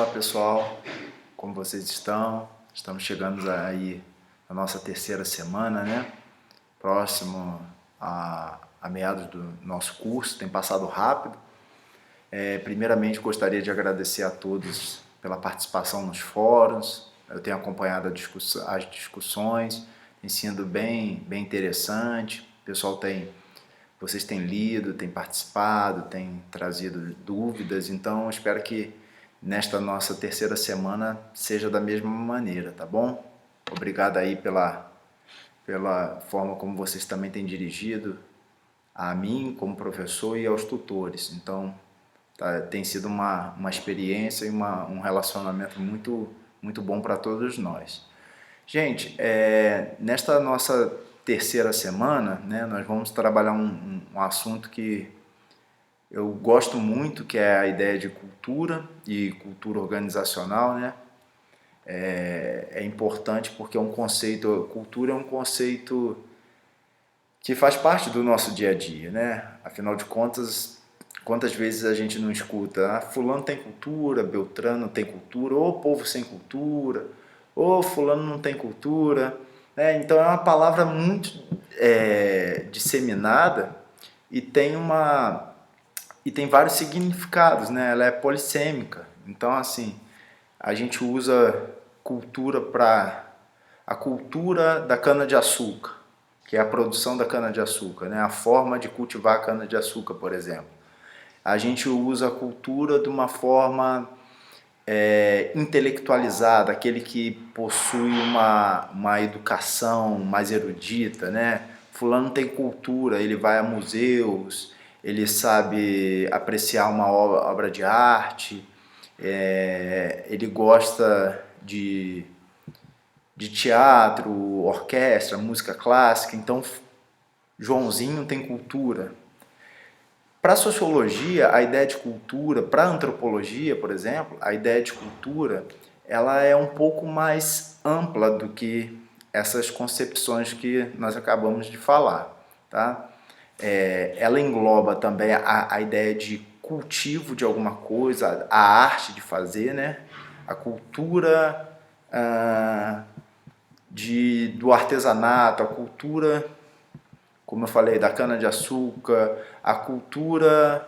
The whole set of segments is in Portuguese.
Fala pessoal, como vocês estão? Estamos chegando aí na nossa terceira semana, né? Próximo a meados do nosso curso, tem passado rápido. Primeiramente gostaria de agradecer a todos pela participação nos fóruns. Eu tenho acompanhado as discussões, tem sido bem interessante. O pessoal vocês têm lido, têm participado, têm trazido dúvidas, então espero que nesta nossa terceira semana seja da mesma maneira, tá bom? Obrigado aí pela forma como vocês também têm dirigido a mim como professor e aos tutores. Então, tem sido uma experiência e um relacionamento muito bom para todos nós. Gente, nesta nossa terceira semana, né, nós vamos trabalhar um assunto que eu gosto muito, que é a ideia de cultura e cultura organizacional, né? É importante porque cultura é um conceito que faz parte do nosso dia a dia, né? Afinal de contas, quantas vezes a gente não escuta, fulano tem cultura, Beltrano tem cultura, ou povo sem cultura, ou fulano não tem cultura, né? Então é uma palavra muito disseminada e tem vários significados, né? Ela é polissêmica. Então, assim, a gente usa cultura para a cultura da cana-de-açúcar, que é a produção da cana-de-açúcar, né? A forma de cultivar a cana-de-açúcar, por exemplo. A gente usa a cultura de uma forma intelectualizada, aquele que possui uma educação mais erudita, né? Fulano tem cultura, ele vai a museus, ele sabe apreciar uma obra de arte, ele gosta de teatro, orquestra, música clássica, então Joãozinho tem cultura. Para a sociologia, a ideia de cultura, para a antropologia, por exemplo, a ideia de cultura, ela é um pouco mais ampla do que essas concepções que nós acabamos de falar, tá? Ela engloba também a ideia de cultivo de alguma coisa, a arte de fazer, né? A cultura do artesanato, a cultura, como eu falei, da cana-de-açúcar, a cultura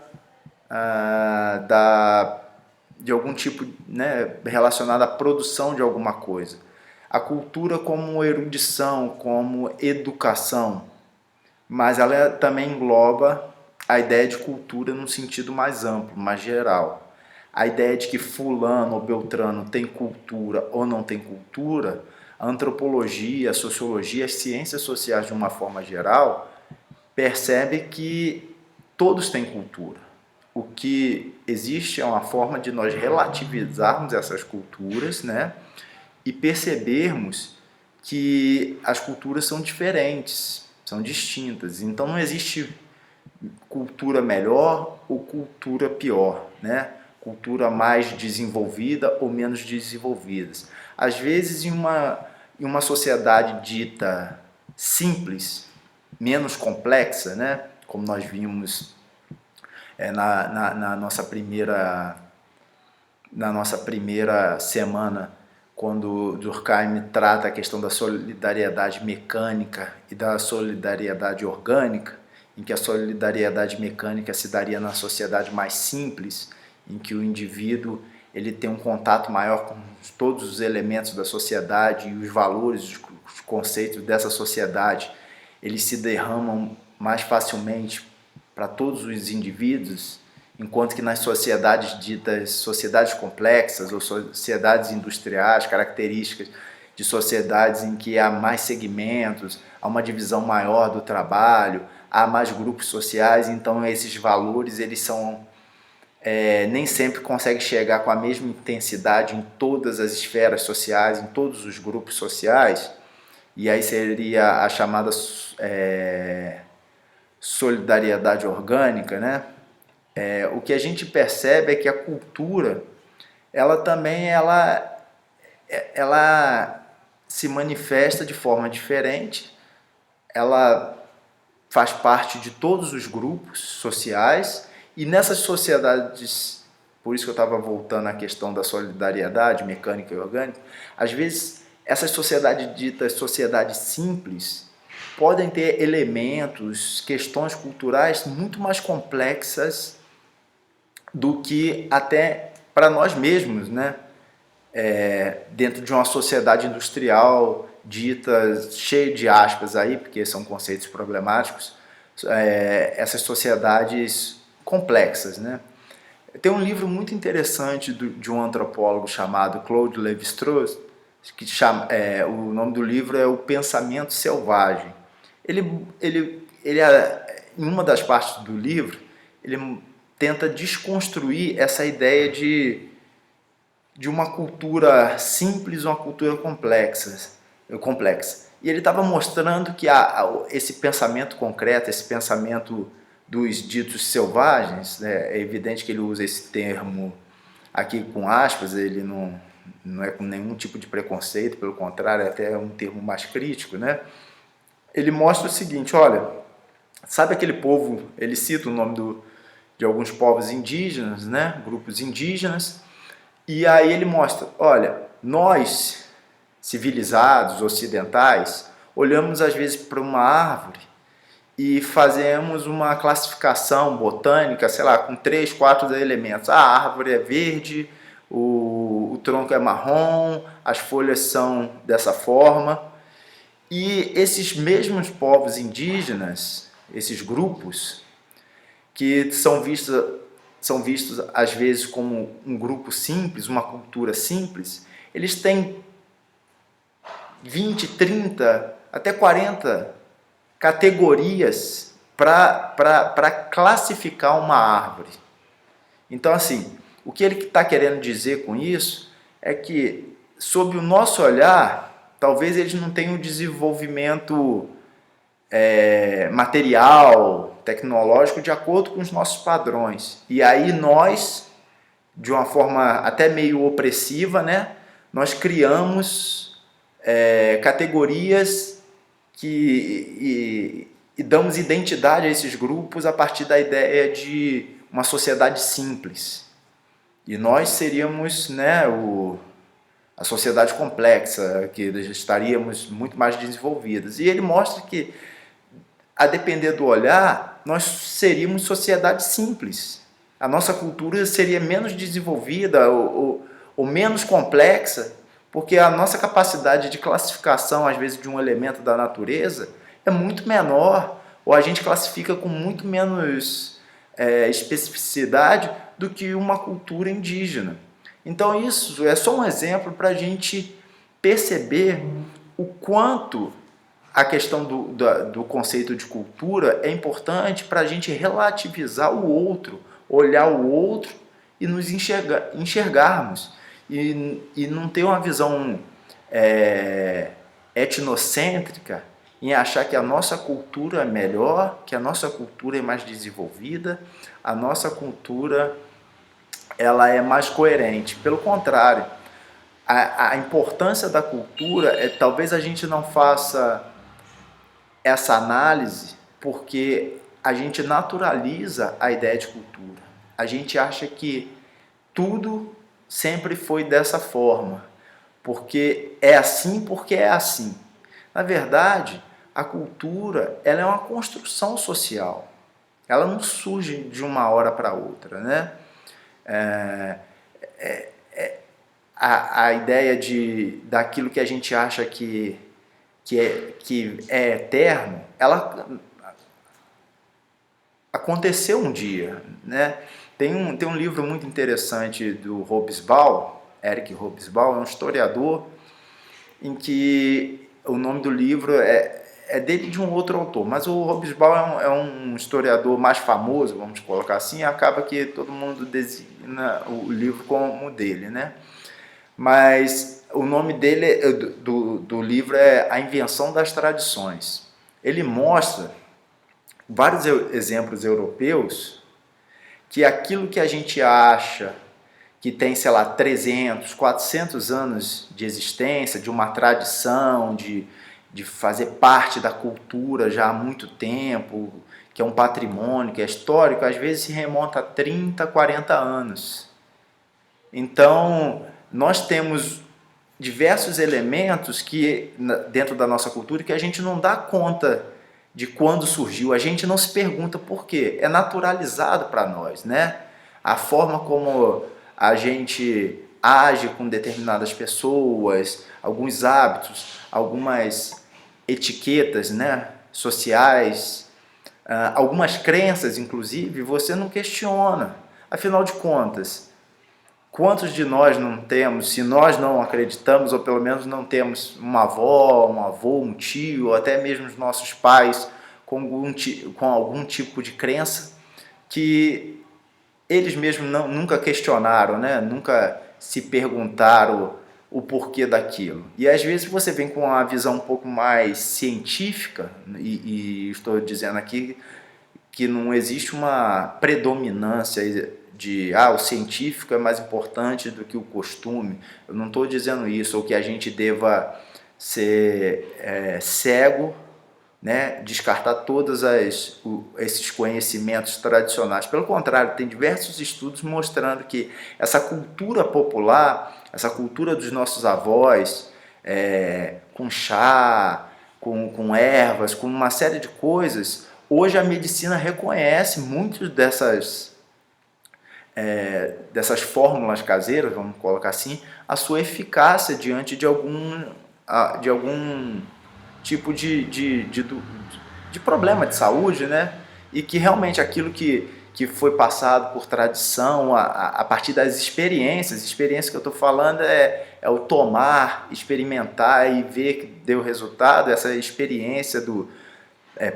de algum tipo, né, relacionada à produção de alguma coisa. A cultura como erudição, como educação, mas ela também engloba a ideia de cultura num sentido mais amplo, mais geral. A ideia de que fulano ou beltrano tem cultura ou não tem cultura, a antropologia, a sociologia, as ciências sociais de uma forma geral, percebe que todos têm cultura. O que existe é uma forma de nós relativizarmos essas culturas, né? E percebermos que as culturas são diferentes, são distintas. Então não existe cultura melhor ou cultura pior, né? Cultura mais desenvolvida ou menos desenvolvida. Às vezes, em uma sociedade dita simples, menos complexa, né? Como nós vimos na nossa primeira semana, quando Durkheim trata a questão da solidariedade mecânica e da solidariedade orgânica, em que a solidariedade mecânica se daria na sociedade mais simples, em que o indivíduo ele tem um contato maior com todos os elementos da sociedade e os valores, os conceitos dessa sociedade, eles se derramam mais facilmente para todos os indivíduos, enquanto que nas sociedades ditas sociedades complexas ou sociedades industriais, características de sociedades em que há mais segmentos, há uma divisão maior do trabalho, há mais grupos sociais, então esses valores eles são nem sempre conseguem chegar com a mesma intensidade em todas as esferas sociais, em todos os grupos sociais, e aí seria a chamada solidariedade orgânica, né? O que a gente percebe é que a cultura, ela também ela se manifesta de forma diferente, ela faz parte de todos os grupos sociais e nessas sociedades, por isso que eu estava voltando à questão da solidariedade mecânica e orgânica, às vezes essas sociedades ditas sociedades simples podem ter elementos, questões culturais muito mais complexas do que até para nós mesmos, né? Dentro de uma sociedade industrial dita, cheia de aspas aí, porque são conceitos problemáticos, essas sociedades complexas, né? Tem um livro muito interessante de um antropólogo chamado Claude Lévi-Strauss, que o nome do livro é O Pensamento Selvagem. Em uma das partes do livro, ele tenta desconstruir essa ideia de uma cultura simples, uma cultura complexa. E ele estava mostrando que esse pensamento concreto, esse pensamento dos ditos selvagens, né, é evidente que ele usa esse termo aqui com aspas, ele não é com nenhum tipo de preconceito, pelo contrário, é até um termo mais crítico, né? Ele mostra o seguinte, olha, sabe aquele povo, ele cita o nome de alguns povos indígenas, né, grupos indígenas, e aí ele mostra, olha, nós, civilizados, ocidentais, olhamos às vezes para uma árvore e fazemos uma classificação botânica, sei lá, com 3, 4 elementos. A árvore é verde, o tronco é marrom, as folhas são dessa forma. E esses mesmos povos indígenas, esses grupos, que são vistos às vezes como um grupo simples, uma cultura simples, eles têm 20, 30, até 40 categorias para classificar uma árvore. Então, assim, o que ele está querendo dizer com isso é que, sob o nosso olhar, talvez eles não tenham desenvolvimento material, tecnológico, de acordo com os nossos padrões. E aí nós, de uma forma até meio opressiva, né, nós criamos categorias e damos identidade a esses grupos a partir da ideia de uma sociedade simples. E nós seríamos, né, a sociedade complexa, que estaríamos muito mais desenvolvidas. E ele mostra que, a depender do olhar, nós seríamos sociedade simples. A nossa cultura seria menos desenvolvida ou menos complexa, porque a nossa capacidade de classificação, às vezes, de um elemento da natureza é muito menor, ou a gente classifica com muito menos especificidade do que uma cultura indígena. Então isso é só um exemplo para a gente perceber o quanto a questão do conceito de cultura é importante para a gente relativizar o outro, olhar o outro e nos enxergarmos. E não ter uma visão etnocêntrica em achar que a nossa cultura é melhor, que a nossa cultura é mais desenvolvida, a nossa cultura ela é mais coerente. Pelo contrário, a importância da cultura talvez a gente não faça essa análise porque a gente naturaliza a ideia de cultura. A gente acha que tudo sempre foi dessa forma, porque é assim. Na verdade, a cultura ela é uma construção social. Ela não surge de uma hora para outra, né? A ideia daquilo que a gente acha que é eterno, ela aconteceu um dia, né? Tem um livro muito interessante do Hobsbawm, Eric Hobsbawm, é um historiador, em que o nome do livro é dele de um outro autor, mas o Hobsbawm é um historiador mais famoso, vamos colocar assim, e acaba que todo mundo designa o livro como dele, né? Mas o nome dele, do livro é A Invenção das Tradições. Ele mostra vários exemplos europeus que aquilo que a gente acha que tem, sei lá, 300, 400 anos de existência, de uma tradição, de fazer parte da cultura já há muito tempo, que é um patrimônio, que é histórico, às vezes se remonta a 30, 40 anos. Então, nós temos diversos elementos que dentro da nossa cultura que a gente não dá conta de quando surgiu, a gente não se pergunta por quê, é naturalizado para nós, né? A forma como a gente age com determinadas pessoas, alguns hábitos, algumas etiquetas, né, sociais, algumas crenças, inclusive, você não questiona. Afinal de contas, quantos de nós não temos, se nós não acreditamos, ou pelo menos não temos uma avó, um avô, um tio, ou até mesmo os nossos pais com algum tipo de crença que eles mesmos nunca questionaram, né? Nunca se perguntaram o porquê daquilo. E às vezes você vem com uma visão um pouco mais científica, e estou dizendo aqui que não existe uma predominância de o científico é mais importante do que o costume. Eu não estou dizendo isso, ou que a gente deva ser cego, né, descartar todos esses conhecimentos tradicionais. Pelo contrário, tem diversos estudos mostrando que essa cultura popular, essa cultura dos nossos avós, com chá, com ervas, com uma série de coisas, hoje a medicina reconhece muitas dessas fórmulas caseiras, vamos colocar assim, a sua eficácia diante de algum tipo de problema de saúde, né? E que realmente aquilo que foi passado por tradição, a partir das experiências que eu estou falando é o tomar, experimentar e ver que deu resultado, essa experiência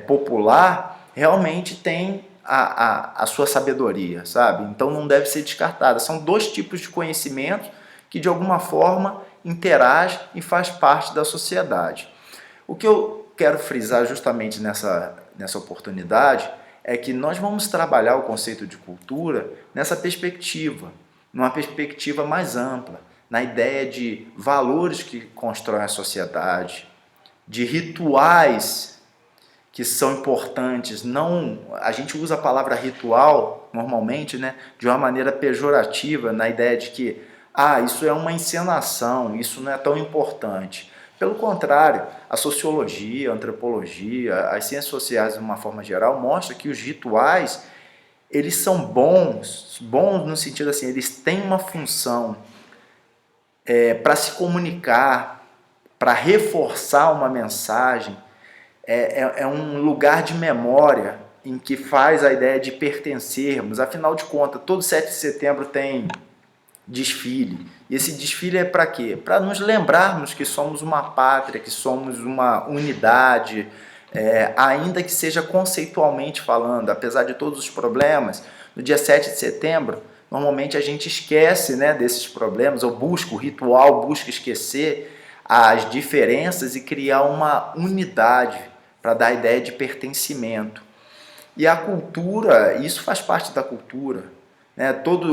popular realmente tem a sua sabedoria, sabe? Então não deve ser descartada. São dois tipos de conhecimento que de alguma forma interagem e faz parte da sociedade. O que eu quero frisar justamente nessa oportunidade é que nós vamos trabalhar o conceito de cultura nessa perspectiva, numa perspectiva mais ampla, na ideia de valores que constroem a sociedade, de rituais que são importantes. Não, a gente usa a palavra ritual normalmente, né, de uma maneira pejorativa, na ideia de que isso é uma encenação, isso não é tão importante. Pelo contrário, a sociologia, a antropologia, as ciências sociais de uma forma geral mostram que os rituais, eles são bons no sentido assim, eles têm uma função para se comunicar, para reforçar uma mensagem, é um lugar de memória em que faz a ideia de pertencermos. Afinal de contas, todo 7 de setembro tem desfile. E esse desfile é para quê? Para nos lembrarmos que somos uma pátria, que somos uma unidade, ainda que seja conceitualmente falando, apesar de todos os problemas, no dia 7 de setembro, normalmente a gente esquece, né, desses problemas, ou busca o ritual, busca esquecer as diferenças e criar uma unidade para dar a ideia de pertencimento. E a cultura, isso faz parte da cultura, né? Todos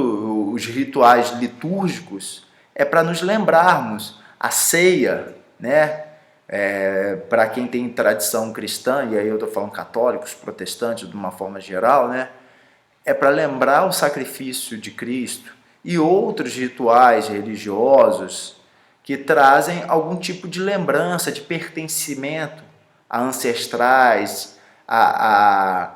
os rituais litúrgicos é para nos lembrarmos. A ceia, né? Para quem tem tradição cristã, e aí eu estou falando católicos, protestantes de uma forma geral, né? É para lembrar o sacrifício de Cristo e outros rituais religiosos que trazem algum tipo de lembrança, de pertencimento a ancestrais, a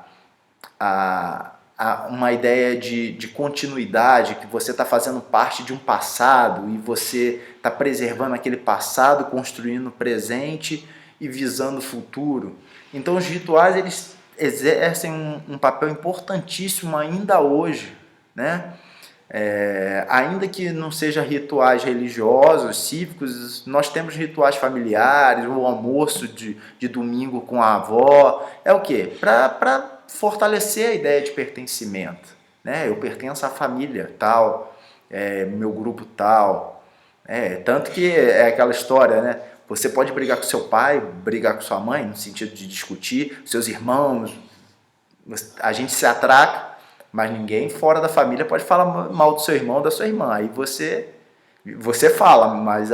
uma ideia de continuidade, que você está fazendo parte de um passado e você está preservando aquele passado, construindo o presente e visando o futuro. Então os rituais, eles exercem um papel importantíssimo ainda hoje, né? Ainda que não sejam rituais religiosos, cívicos, nós temos rituais familiares, o almoço de domingo com a avó, é o quê? Para fortalecer a ideia de pertencimento, né? Eu pertenço à família tal, meu grupo tal, tanto que é aquela história, né? Você pode brigar com seu pai, brigar com sua mãe, no sentido de discutir, seus irmãos, a gente se atraca, mas ninguém fora da família pode falar mal do seu irmão ou da sua irmã. Aí você fala, mas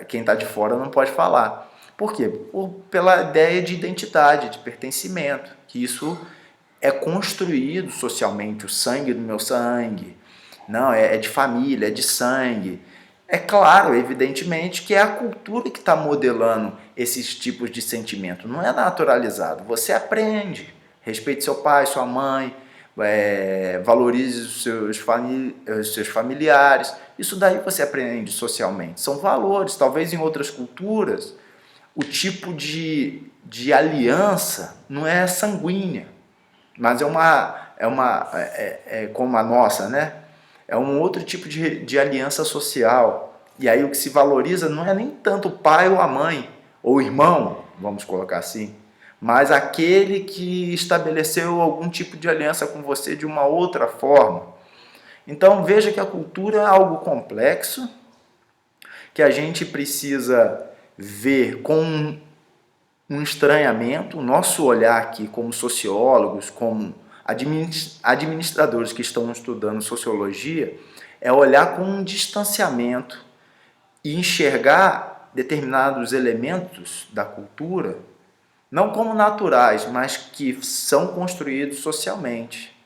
quem está de fora não pode falar. Por quê? Pela ideia de identidade, de pertencimento, que isso é construído socialmente, o sangue do meu sangue. Não, é de família, é de sangue. É claro, evidentemente, que é a cultura que está modelando esses tipos de sentimento. Não é naturalizado. Você aprende. Respeite seu pai, sua mãe, valorize os seus familiares. Isso daí você aprende socialmente. São valores. Talvez em outras culturas o tipo de aliança não é sanguínea, mas como a nossa, né? É um outro tipo de aliança social. E aí o que se valoriza não é nem tanto o pai ou a mãe, ou o irmão, vamos colocar assim, mas aquele que estabeleceu algum tipo de aliança com você de uma outra forma. Então veja que a cultura é algo complexo, que a gente precisa ver com um estranhamento. O nosso olhar aqui como sociólogos, como administradores que estão estudando sociologia, é olhar com um distanciamento e enxergar determinados elementos da cultura não como naturais, mas que são construídos socialmente.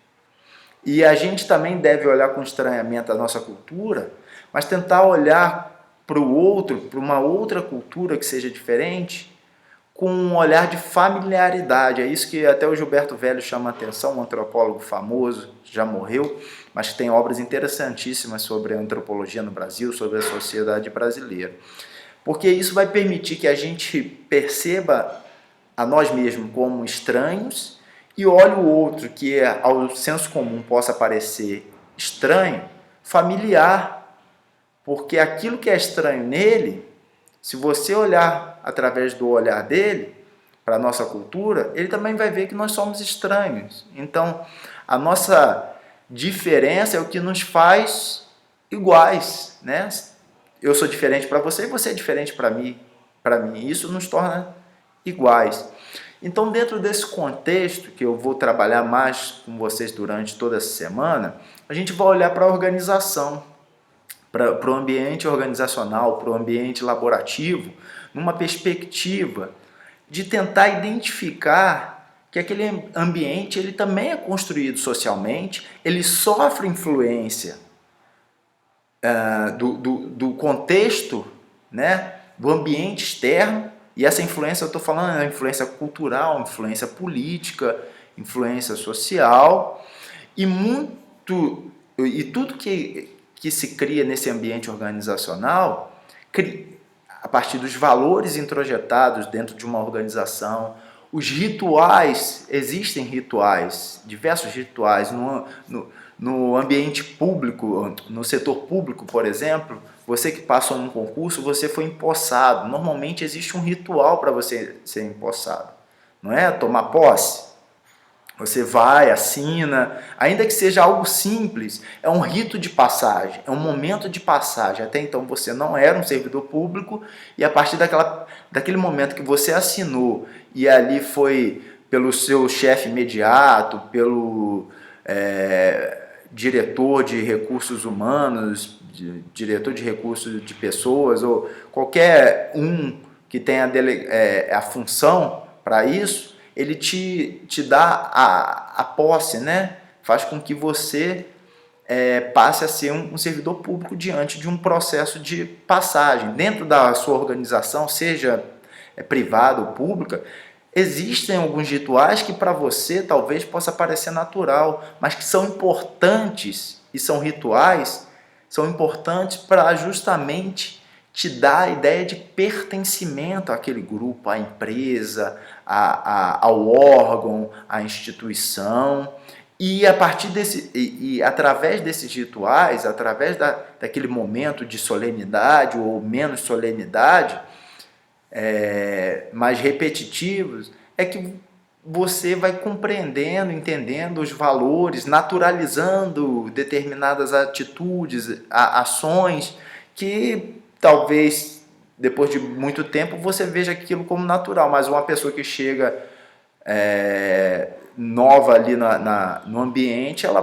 E a gente também deve olhar com estranhamento a nossa cultura, mas tentar olhar para o outro, para uma outra cultura que seja diferente, com um olhar de familiaridade. É isso que até o Gilberto Velho chama a atenção, um antropólogo famoso, já morreu, mas que tem obras interessantíssimas sobre a antropologia no Brasil, sobre a sociedade brasileira. Porque isso vai permitir que a gente perceba a nós mesmos como estranhos e olhe o outro, que ao senso comum possa parecer estranho, familiar. Porque aquilo que é estranho nele, se você olhar através do olhar dele, para a nossa cultura, ele também vai ver que nós somos estranhos. Então, a nossa diferença é o que nos faz iguais, né? Eu sou diferente para você e você é diferente para mim. Isso nos torna iguais. Então, dentro desse contexto, que eu vou trabalhar mais com vocês durante toda essa semana, a gente vai olhar para a organização, para o ambiente organizacional, para o ambiente laborativo, numa perspectiva de tentar identificar que aquele ambiente ele também é construído socialmente, ele sofre influência do contexto, né, do ambiente externo, e essa influência, eu estou falando, é influência cultural, influência política, influência social, e tudo que se cria nesse ambiente organizacional, a partir dos valores introjetados dentro de uma organização, os rituais, existem rituais, diversos rituais no ambiente público, no setor público, por exemplo. Você que passou num concurso, você foi empossado. Normalmente existe um ritual para você ser empossado, não é? Tomar posse. Você vai, assina, ainda que seja algo simples, é um rito de passagem, é um momento de passagem. Até então você não era um servidor público e a partir daquele momento que você assinou e ali foi pelo seu chefe imediato, pelo diretor de recursos humanos, diretor de recursos de pessoas ou qualquer um que tenha a função para isso, ele te dá a posse, né? Faz com que você passe a ser um servidor público diante de um processo de passagem. Dentro da sua organização, seja privada ou pública, existem alguns rituais que para você talvez possa parecer natural, mas que são importantes e são rituais, são importantes para justamente te dá a ideia de pertencimento àquele grupo, à empresa, ao órgão, à instituição. E a partir através desses rituais, através daquele momento de solenidade ou menos solenidade, mais repetitivos, é que você vai compreendendo, entendendo os valores, naturalizando determinadas atitudes, ações que talvez depois de muito tempo você veja aquilo como natural, mas uma pessoa que chega nova ali no ambiente, ela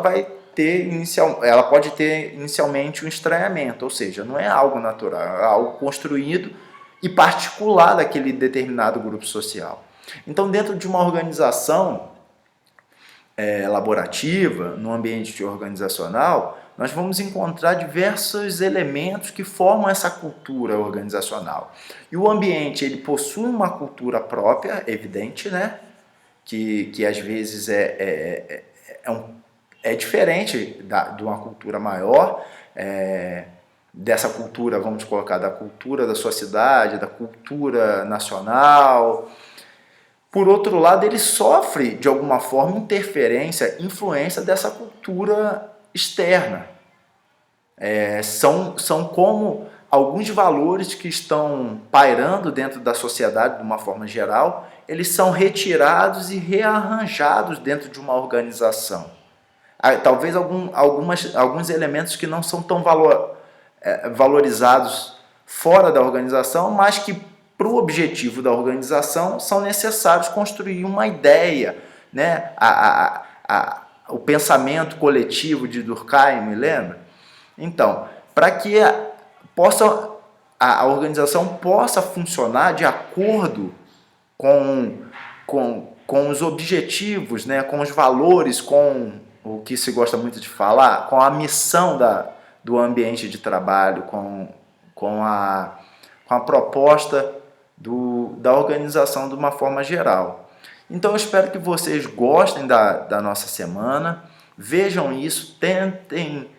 pode ter inicialmente um estranhamento, ou seja, não é algo natural, é algo construído e particular daquele determinado grupo social. Então, dentro de uma organização laborativa, no ambiente organizacional, nós vamos encontrar diversos elementos que formam essa cultura organizacional. E o ambiente, ele possui uma cultura própria, evidente, né? Que às vezes é diferente de uma cultura maior, dessa cultura, vamos colocar, da cultura da sua cidade, da cultura nacional. Por outro lado, ele sofre, de alguma forma, interferência, influência dessa cultura externa. São como alguns valores que estão pairando dentro da sociedade, de uma forma geral, eles são retirados e rearranjados dentro de uma organização. Talvez alguns elementos que não são tão valorizados fora da organização, mas que para o objetivo da organização são necessários construir uma ideia, né? O pensamento coletivo de Durkheim, lembra? Então, para que a organização possa funcionar de acordo com os objetivos, né? Com os valores, com o que se gosta muito de falar, com a missão do ambiente de trabalho, com a proposta da organização de uma forma geral. Então eu espero que vocês gostem da nossa semana, vejam isso, tentem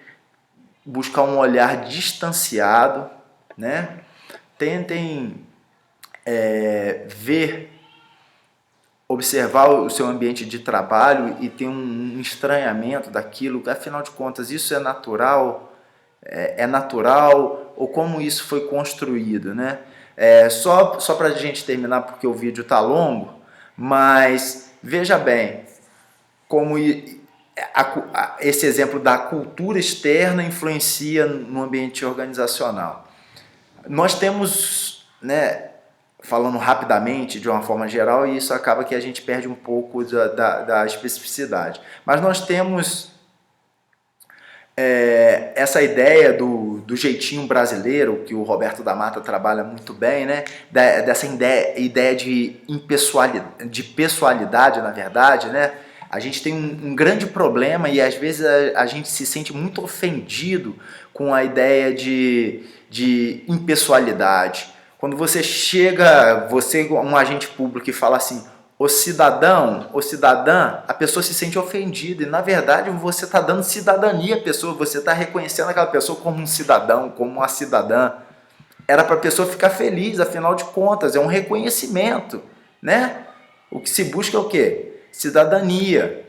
buscar um olhar distanciado, né? Tentem observar o seu ambiente de trabalho e ter um estranhamento daquilo, afinal de contas isso é natural? É natural? Ou como isso foi construído, né? Só para a gente terminar, porque o vídeo está longo, mas veja bem como esse exemplo da cultura externa influencia no ambiente organizacional. Nós temos, né, falando rapidamente, de uma forma geral, e isso acaba que a gente perde um pouco da especificidade, mas nós temos essa ideia do jeitinho brasileiro, que o Roberto da Mata trabalha muito bem, né? Dessa ideia de pessoalidade, na verdade, né? A gente tem um grande problema e às vezes a gente se sente muito ofendido com a ideia de impessoalidade. Quando você chega, um agente público, e fala assim, o cidadão, ou cidadã, a pessoa se sente ofendida e na verdade você está dando cidadania à pessoa, você está reconhecendo aquela pessoa como um cidadão, como uma cidadã. Era para a pessoa ficar feliz, afinal de contas, é um reconhecimento, né? O que se busca é o quê? Cidadania,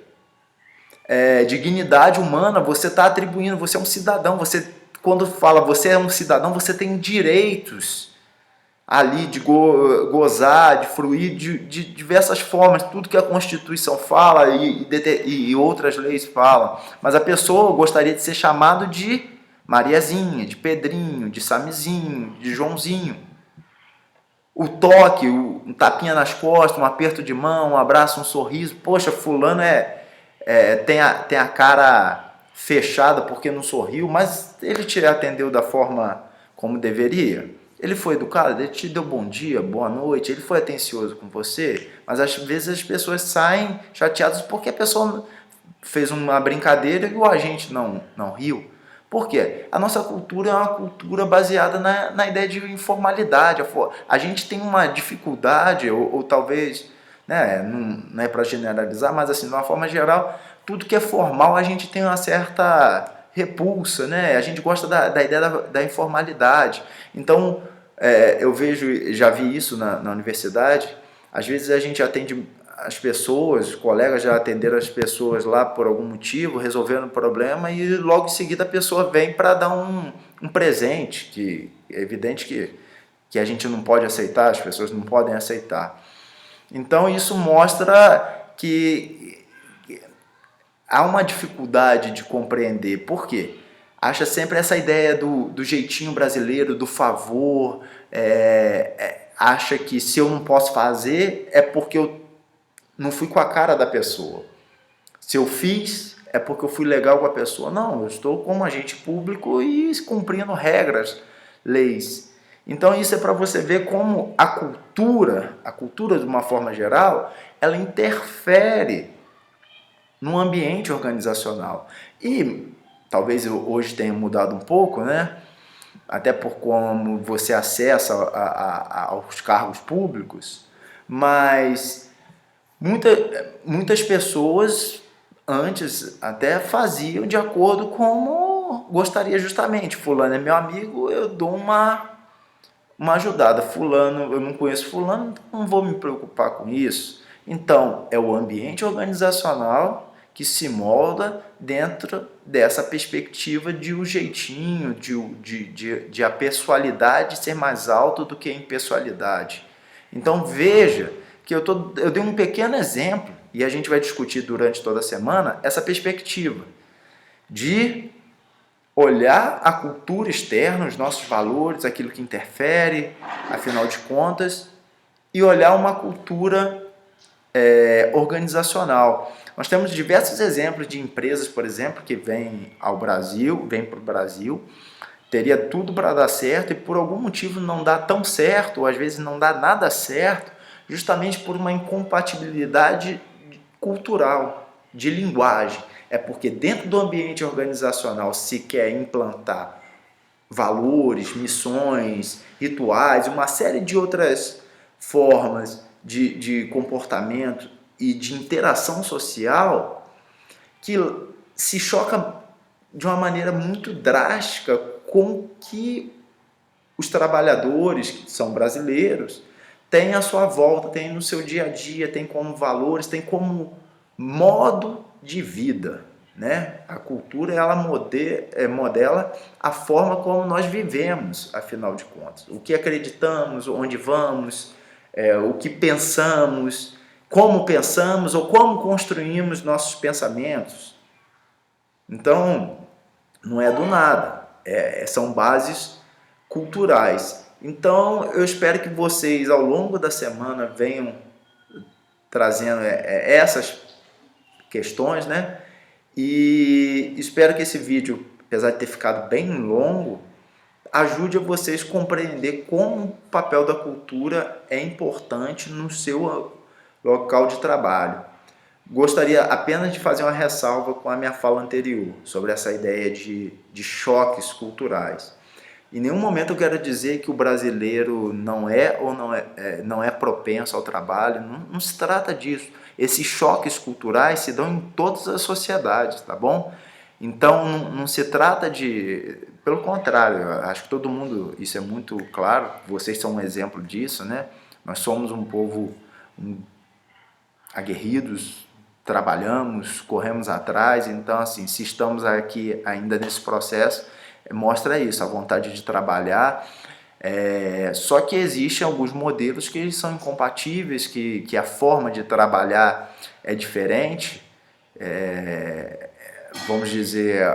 dignidade humana, você está atribuindo, você é um cidadão, quando fala você é um cidadão, você tem direitos ali de gozar, de fruir de diversas formas, tudo que a Constituição fala e outras leis falam, mas a pessoa gostaria de ser chamado de Mariazinha, de Pedrinho, de Samizinho, de Joãozinho. O toque, um tapinha nas costas, um aperto de mão, um abraço, um sorriso, poxa, fulano tem a cara fechada porque não sorriu, mas ele te atendeu da forma como deveria. Ele foi educado, ele te deu bom dia, boa noite, ele foi atencioso com você, mas às vezes as pessoas saem chateadas porque a pessoa fez uma brincadeira e o agente não riu. Por quê? A nossa cultura é uma cultura baseada na ideia de informalidade. A gente tem uma dificuldade, ou talvez, né, não é para generalizar, mas assim, de uma forma geral, tudo que é formal a gente tem uma certa repulsa, né? A gente gosta da ideia da informalidade. Então, eu já vi isso na universidade, às vezes a gente atende as pessoas, os colegas já atenderam as pessoas lá por algum motivo, resolveram o problema e logo em seguida a pessoa vem para dar um presente, que é evidente que a gente não pode aceitar, as pessoas não podem aceitar. Então isso mostra que há uma dificuldade de compreender. Por quê? Acha sempre essa ideia do jeitinho brasileiro, do favor, acha que se eu não posso fazer é porque eu não fui com a cara da pessoa. Se eu fiz é porque eu fui legal com a pessoa. Não, eu estou como agente público e cumprindo regras, leis. Então isso é para você ver como a cultura de uma forma geral, ela interfere no ambiente organizacional. E talvez hoje tenha mudado um pouco, né? Até por como você acessa aos cargos públicos, mas muitas pessoas antes até faziam de acordo como gostaria justamente. Fulano é meu amigo, eu dou uma ajudada. Fulano, eu não conheço fulano, então não vou me preocupar com isso. Então, é o ambiente organizacional que se molda dentro dessa perspectiva de um jeitinho, de a pessoalidade ser mais alta do que a impessoalidade. Então, veja que eu dei um pequeno exemplo, e a gente vai discutir durante toda a semana, essa perspectiva de olhar a cultura externa, os nossos valores, aquilo que interfere, afinal de contas, e olhar uma cultura organizacional. Nós temos diversos exemplos de empresas, por exemplo, que vêm para o Brasil, teria tudo para dar certo e por algum motivo não dá tão certo, ou às vezes não dá nada certo, justamente por uma incompatibilidade cultural, de linguagem. É porque dentro do ambiente organizacional se quer implantar valores, missões, rituais, uma série de outras formas de comportamento e de interação social que se choca de uma maneira muito drástica com que os trabalhadores, que são brasileiros, têm à sua volta, têm no seu dia a dia, têm como valores, têm como modo de vida. Né? A cultura ela modela a forma como nós vivemos, afinal de contas. O que acreditamos, onde vamos, o que pensamos, como pensamos ou como construímos nossos pensamentos. Então, não é do nada, são bases culturais. Então, eu espero que vocês, ao longo da semana, venham trazendo essas questões, né? E espero que esse vídeo, apesar de ter ficado bem longo, ajude a vocês a compreender como o papel da cultura é importante no seu local de trabalho. Gostaria apenas de fazer uma ressalva com a minha fala anterior, sobre essa ideia de choques culturais. Em nenhum momento eu quero dizer que o brasileiro não é ou não é propenso ao trabalho, não se trata disso. Esses choques culturais se dão em todas as sociedades, tá bom? Então não se trata de... Pelo contrário, acho que todo mundo, isso é muito claro, vocês são um exemplo disso, né? Nós somos um povo aguerridos, trabalhamos, corremos atrás, então assim, se estamos aqui ainda nesse processo, mostra isso, a vontade de trabalhar, só que existem alguns modelos que são incompatíveis, que a forma de trabalhar é diferente, vamos dizer,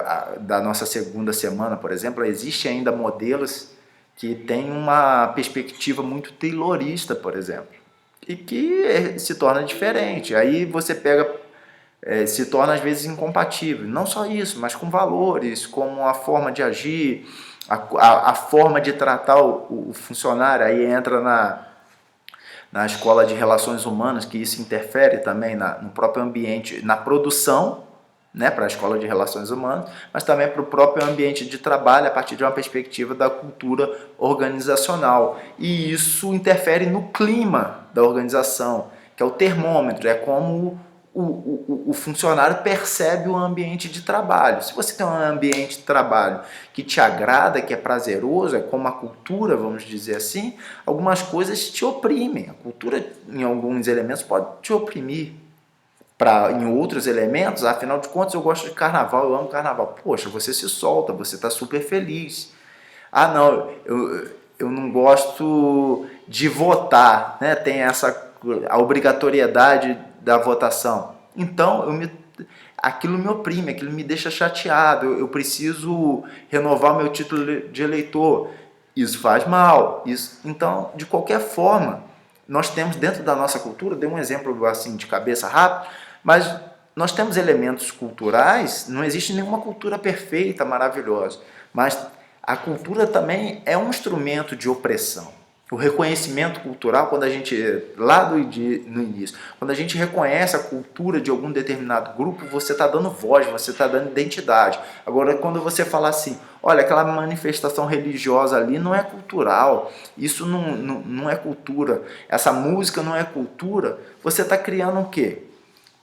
da nossa segunda semana, por exemplo, existem ainda modelos que têm uma perspectiva muito taylorista, por exemplo, e que se torna diferente. Aí você pega, se torna às vezes incompatível. Não só isso, mas com valores, como a forma de agir, a forma de tratar o funcionário. Aí entra na escola de relações humanas, que isso interfere também no próprio ambiente, na produção, né, para a escola de relações humanas, mas também para o próprio ambiente de trabalho, a partir de uma perspectiva da cultura organizacional. E isso interfere no clima da organização, que é o termômetro, é como o funcionário percebe o ambiente de trabalho. Se você tem um ambiente de trabalho que te agrada, que é prazeroso, é como a cultura, vamos dizer assim, algumas coisas te oprimem. A cultura, em alguns elementos, pode te oprimir. Em outros elementos, afinal de contas, eu gosto de carnaval, eu amo carnaval. Poxa, você se solta, você está super feliz. Ah, não, eu não gosto de votar, né? Tem a obrigatoriedade da votação. Então, aquilo me oprime, aquilo me deixa chateado, eu preciso renovar meu título de eleitor. Isso faz mal. Então, de qualquer forma, nós temos dentro da nossa cultura, dei um exemplo assim de cabeça rápido, mas nós temos elementos culturais, não existe nenhuma cultura perfeita, maravilhosa, mas a cultura também é um instrumento de opressão. O reconhecimento cultural, quando a gente, no início, quando a gente reconhece a cultura de algum determinado grupo, você está dando voz, você está dando identidade. Agora, quando você fala assim, olha, aquela manifestação religiosa ali não é cultural, isso não é cultura, essa música não é cultura, você está criando o quê?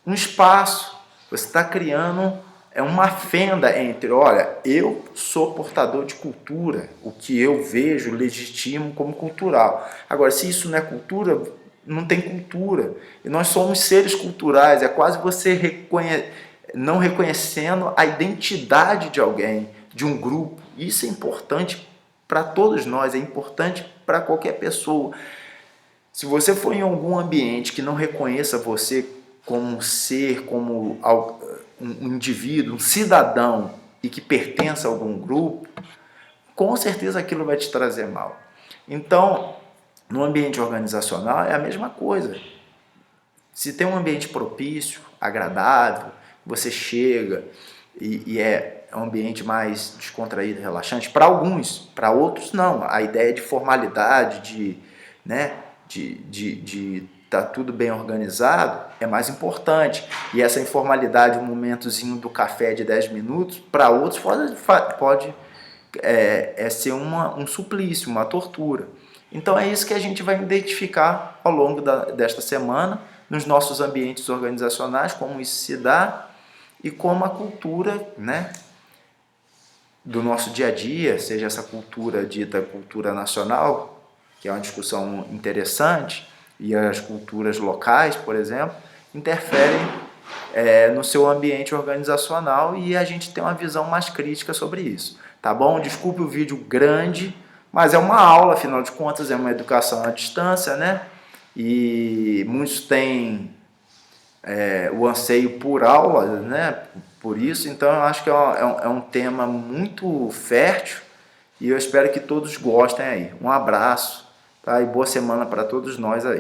Um espaço, você está criando uma fenda entre, olha, eu sou portador de cultura, o que eu vejo, legitimo como cultural. Agora, se isso não é cultura, não tem cultura. E nós somos seres culturais, é quase você não reconhecendo a identidade de alguém, de um grupo. Isso é importante para todos nós, é importante para qualquer pessoa. Se você for em algum ambiente que não reconheça você como um ser, como um indivíduo, um cidadão e que pertence a algum grupo, com certeza aquilo vai te trazer mal. Então, no ambiente organizacional é a mesma coisa. Se tem um ambiente propício, agradável, você chega e é um ambiente mais descontraído, relaxante, para alguns, para outros não. A ideia de formalidade, de tá tudo bem organizado é mais importante. E essa informalidade, um momentozinho do café de 10 minutos, para outros pode ser um suplício, uma tortura. Então é isso que a gente vai identificar ao longo desta semana, nos nossos ambientes organizacionais, como isso se dá e como a cultura, do nosso dia a dia, seja essa cultura dita cultura nacional, que é uma discussão interessante, e as culturas locais, por exemplo, interferem no seu ambiente organizacional e a gente tem uma visão mais crítica sobre isso. Tá bom? Desculpe o vídeo grande, mas é uma aula, afinal de contas, é uma educação à distância, né? E muitos têm o anseio por aula, né? Por isso, então eu acho que é um tema muito fértil e eu espero que todos gostem aí. Um abraço, tá? E boa semana para todos nós aí.